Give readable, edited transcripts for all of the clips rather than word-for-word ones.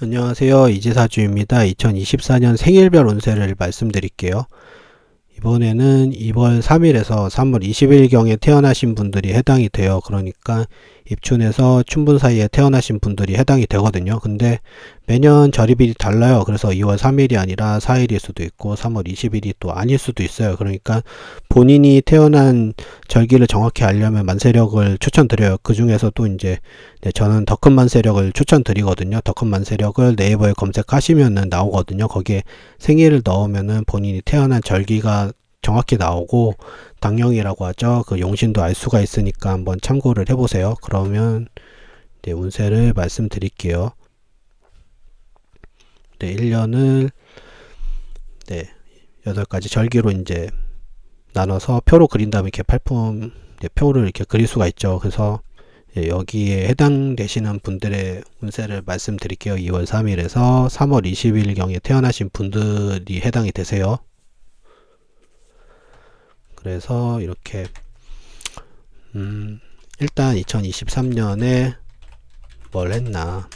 안녕하세요. 이지사주입니다. 2024년 생일별 운세를 말씀드릴게요. 이번에는 2월 3일에서 3월 20일경에 태어나신 분들이 해당이 돼요. 그러니까 입춘에서 춘분 사이에 태어나신 분들이 해당이 되거든요. 근데 매년 절입일이 달라요. 그래서 2월 3일이 아니라 4일일 수도 있고 3월 20일이 또 아닐 수도 있어요. 그러니까 본인이 태어난 절기를 정확히 알려면 만세력을 추천드려요. 그 중에서도 이제 저는 더 큰 만세력을 추천드리거든요. 더 큰 만세력을 네이버에 검색하시면은 나오거든요. 거기에 생일을 넣으면은 본인이 태어난 절기가 정확히 나오고 당령이라고 하죠. 그 용신도 알 수가 있으니까 한번 참고를 해보세요. 그러면 네, 운세를 말씀드릴게요. 네, 1년을 네, 8가지 절기로 이제 나눠서 표로 그린 다음에 이렇게 팔품 표를 이렇게 그릴 수가 있죠. 그래서 여기에 해당되시는 분들의 운세를 말씀드릴게요. 2월 3일에서 3월 20일경에 태어나신 분들이 해당이 되세요. 그래서 이렇게 일단 2023년에 뭘 했나,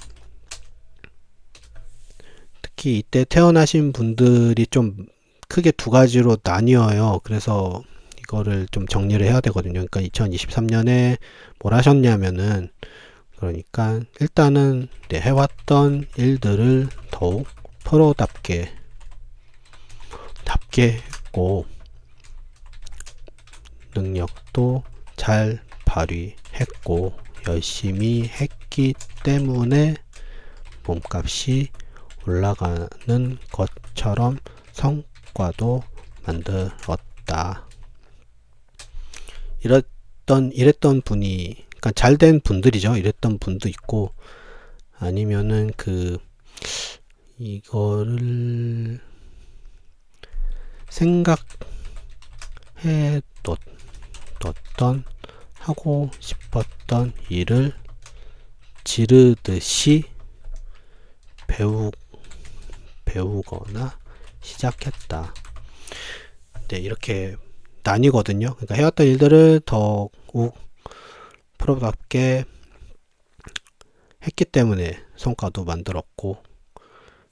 특히 이때 태어나신 분들이 좀 크게 두 가지로 나뉘어요. 그래서 이거를 좀 정리를 해야 되거든요. 그러니까 2023년에 뭘 하셨냐면은, 그러니까 일단은 해왔던 일들을 더욱 프로답게 했고, 능력도 잘 발휘했고 열심히 했기 때문에 몸값이 올라가는 것처럼 성과도 만들었다. 이랬던 분이, 그러니까 잘된 분들이죠. 이랬던 분도 있고, 아니면은 이거를 생각해 뒀던 하고 싶었던 일을 지르듯이 배우거나 시작했다. 네, 이렇게 나뉘거든요. 그러니까 해왔던 일들을 더욱 프로답게 했기 때문에 성과도 만들었고,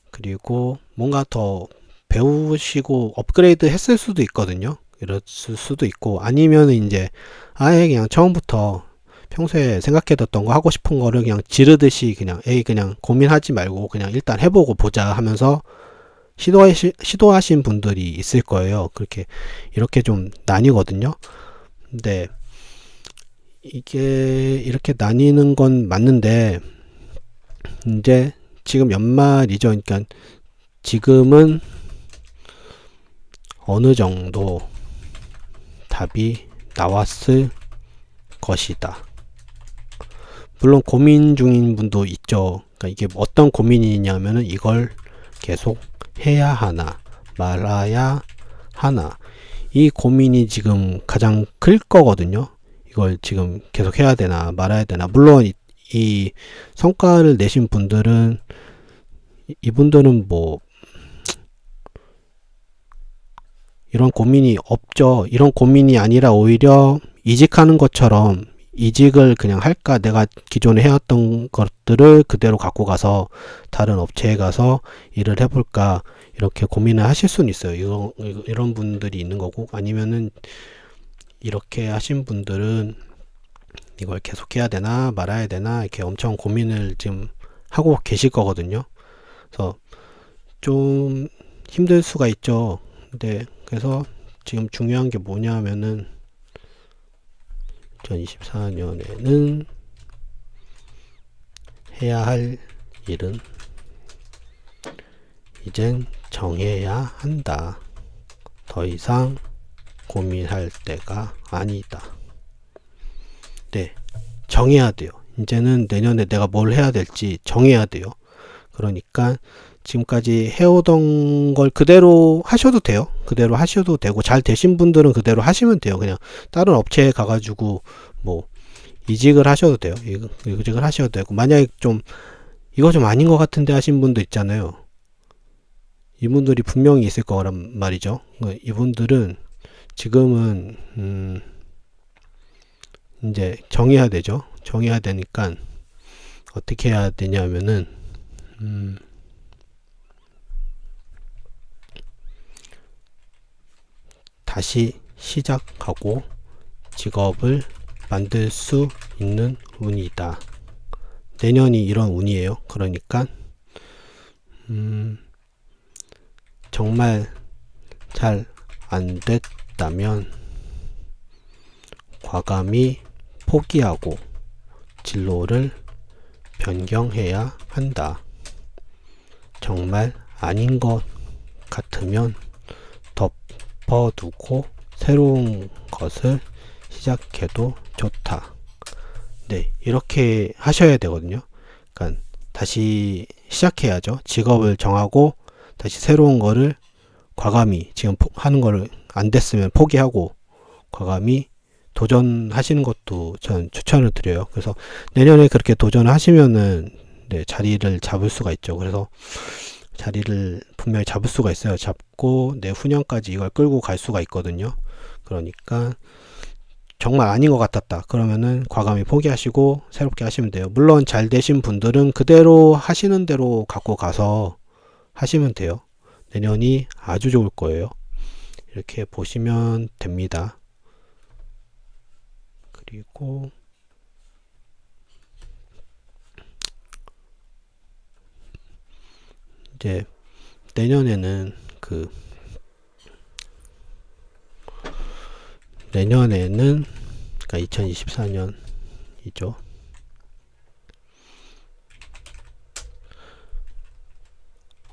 그리고 뭔가 더 배우시고 업그레이드 했을 수도 있거든요. 이럴 수도 있고, 아니면 이제 아예 그냥 처음부터 평소에 생각해뒀던 거, 하고 싶은 거를 그냥 지르듯이 그냥 고민하지 말고 그냥 일단 해보고 보자 하면서 시도하신 분들이 있을 거예요. 이렇게 좀 나뉘거든요. 근데 이게 이렇게 나뉘는 건 맞는데, 이제 지금 연말이죠. 그러니까 지금은 어느 정도 답이 나왔을 것이다. 물론 고민 중인 분도 있죠. 그러니까 이게 어떤 고민이냐면은 이걸 계속 해야 하나 말아야 하나, 이 고민이 지금 가장 클 거거든요. 이걸 지금 계속 해야 되나 말아야 되나. 물론 이 성과를 내신 분들은, 이분들은 뭐 이런 고민이 없죠. 이런 고민이 아니라 오히려 이직하는 것처럼, 이직을 그냥 할까, 내가 기존에 해왔던 것들을 그대로 갖고 가서 다른 업체에 가서 일을 해볼까, 이렇게 고민을 하실 수는 있어요. 이런 분들이 있는 거고, 아니면은 이렇게 하신 분들은 이걸 계속 해야 되나 말아야 되나 이렇게 엄청 고민을 지금 하고 계실 거거든요. 그래서 좀 힘들 수가 있죠. 근데 그래서 지금 중요한 게 뭐냐면은 2024년에는 해야 할 일은 이젠 정해야 한다. 더 이상 고민할 때가 아니다. 네, 정해야 돼요. 이제는 내년에 내가 뭘 해야 될지 정해야 돼요. 그러니까 지금까지 해오던 걸 그대로 하셔도 돼요. 그대로 하셔도 되고, 잘 되신 분들은 그대로 하시면 돼요. 그냥 다른 업체에 가가지고 뭐 이직을 하셔도 돼요. 이직을 하셔도 되고, 만약에 좀 이거 좀 아닌 것 같은데 하신 분도 있잖아요. 이분들이 분명히 있을 거란 말이죠. 이분들은 지금은 이제 정해야 되죠. 정해야 되니까 어떻게 해야 되냐면은 다시 시작하고 직업을 만들 수 있는 운이다. 내년이 이런 운이에요. 그러니까 정말 잘 안 됐다면 과감히 포기하고 진로를 변경해야 한다. 정말 아닌 것 같으면 덮어두고 새로운 것을 시작해도 좋다. 네, 이렇게 하셔야 되거든요. 그러니까 다시 시작해야죠. 직업을 정하고 다시 새로운 거를 과감히 지금 하는 거를 안 됐으면 포기하고 과감히 도전하시는 것도 전 추천을 드려요. 그래서 내년에 그렇게 도전하시면은 네, 자리를 잡을 수가 있죠. 그래서 자리를 분명히 잡을 수가 있어요. 잡고 내후년까지 이걸 끌고 갈 수가 있거든요. 그러니까 정말 아닌 것 같았다. 그러면은 과감히 포기하시고 새롭게 하시면 돼요. 물론 잘 되신 분들은 그대로 하시는 대로 갖고 가서 하시면 돼요. 내년이 아주 좋을 거예요. 이렇게 보시면 됩니다. 그리고 이제 내년에는 그러니까 2024년이죠.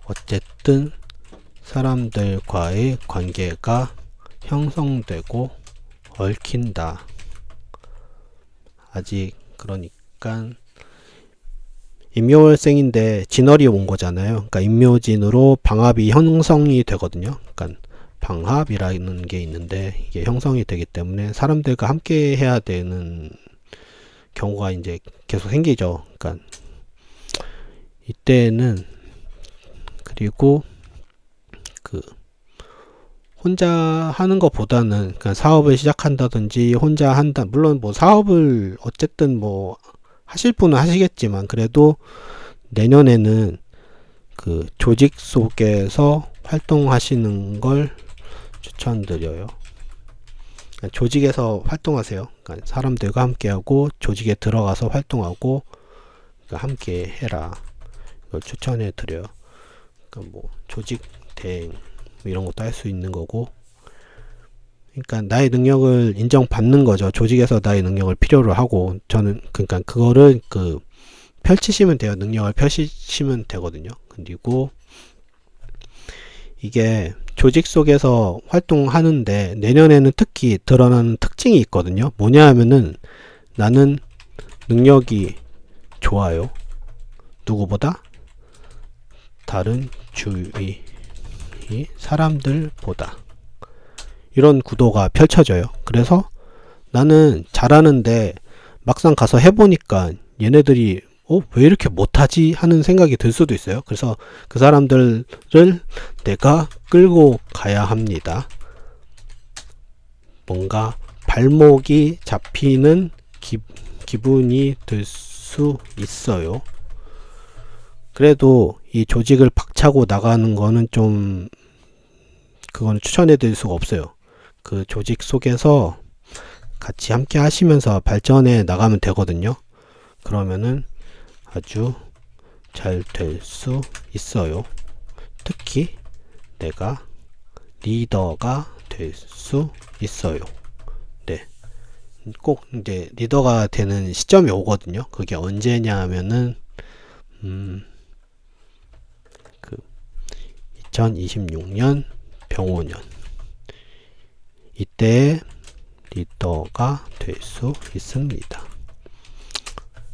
어쨌든 사람들과의 관계가 형성되고 얽힌다. 아직 그러니까 임묘월생인데 진월이 온 거잖아요. 그러니까 임묘진으로 방합이 형성이 되거든요. 그러니까 방합이라는 게 있는데 이게 형성이 되기 때문에 사람들과 함께 해야 되는 경우가 이제 계속 생기죠. 그러니까 이때는 그리고 혼자 하는 것보다는 그냥 사업을 시작한다든지 혼자 한다. 물론 뭐 사업을 어쨌든 뭐 하실 분은 하시겠지만 그래도 내년에는 조직 속에서 활동하시는 걸 추천드려요. 그러니까 조직에서 활동하세요. 그러니까 사람들과 함께하고 조직에 들어가서 활동하고 그러니까 함께 해라. 이걸 추천해 드려요. 그러니까 뭐 조직 대행 이런 것도 할 수 있는 거고, 그러니까 나의 능력을 인정받는 거죠. 조직에서 나의 능력을 필요로 하고, 저는 그러니까 그거를 펼치시면 돼요. 능력을 펼치시면 되거든요. 그리고 이게 조직 속에서 활동하는데 내년에는 특히 드러나는 특징이 있거든요. 뭐냐 하면은 나는 능력이 좋아요. 누구보다? 다른 주위 사람들보다. 이런 구도가 펼쳐져요. 그래서 나는 잘하는데 막상 가서 해보니까 얘네들이 왜 이렇게 못하지? 하는 생각이 들 수도 있어요. 그래서 그 사람들을 내가 끌고 가야 합니다. 뭔가 발목이 잡히는 기분이 들 수 있어요. 그래도 이 조직을 박차고 나가는 거는 좀 그거는 추천해 드릴 수가 없어요. 그 조직 속에서 같이 함께 하시면서 발전해 나가면 되거든요. 그러면은 아주 잘 될 수 있어요. 특히 내가 리더가 될 수 있어요. 네. 꼭 이제 리더가 되는 시점이 오거든요. 그게 언제냐 하면은 2026년 병오년 이때 리더가 될 수 있습니다.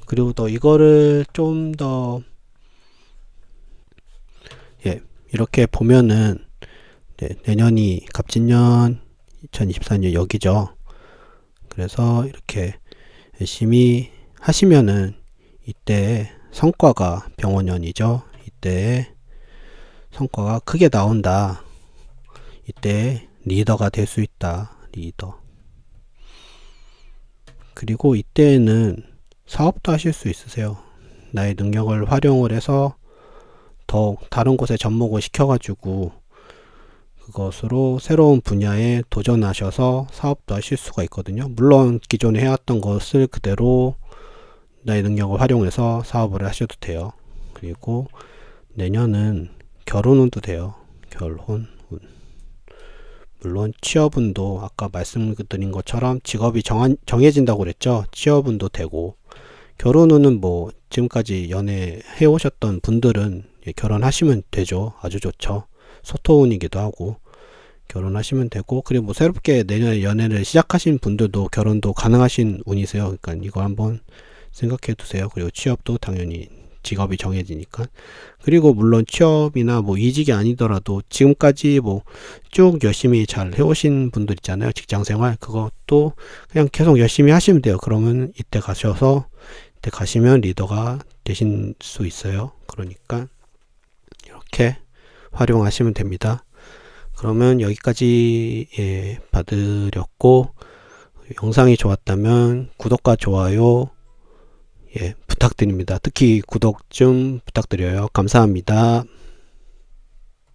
그리고 또 이거를 좀 더 이렇게 보면은 내년이 갑진년 2024년 여기죠. 그래서 이렇게 열심히 하시면은 이때 성과가 병오년이죠. 이때 성과가 크게 나온다. 이때 리더가 될 수 있다. 리더. 그리고 이때에는 사업도 하실 수 있으세요. 나의 능력을 활용을 해서 더욱 다른 곳에 접목을 시켜가지고 그것으로 새로운 분야에 도전하셔서 사업도 하실 수가 있거든요. 물론 기존에 해왔던 것을 그대로 나의 능력을 활용해서 사업을 하셔도 돼요. 그리고 내년은 결혼운도 돼요. 결혼운. 물론 취업운도 아까 말씀드린 것처럼 직업이 정해진다고 그랬죠. 취업운도 되고, 결혼운은 뭐 지금까지 연애해 오셨던 분들은 결혼하시면 되죠. 아주 좋죠. 소토운이기도 하고 결혼하시면 되고, 그리고 뭐 새롭게 내년에 연애를 시작하신 분들도 결혼도 가능하신 운이세요. 그러니까 이거 한번 생각해 두세요. 그리고 취업도 당연히 직업이 정해지니까. 그리고 물론 취업이나 뭐 이직이 아니더라도 지금까지 뭐 쭉 열심히 잘 해오신 분들 있잖아요. 직장생활. 그것도 그냥 계속 열심히 하시면 돼요. 그러면 이때 가시면 리더가 되실 수 있어요. 그러니까 이렇게 활용하시면 됩니다. 그러면 여기까지 봐드렸고, 영상이 좋았다면 구독과 좋아요 부탁드립니다. 특히 구독 좀 부탁드려요. 감사합니다.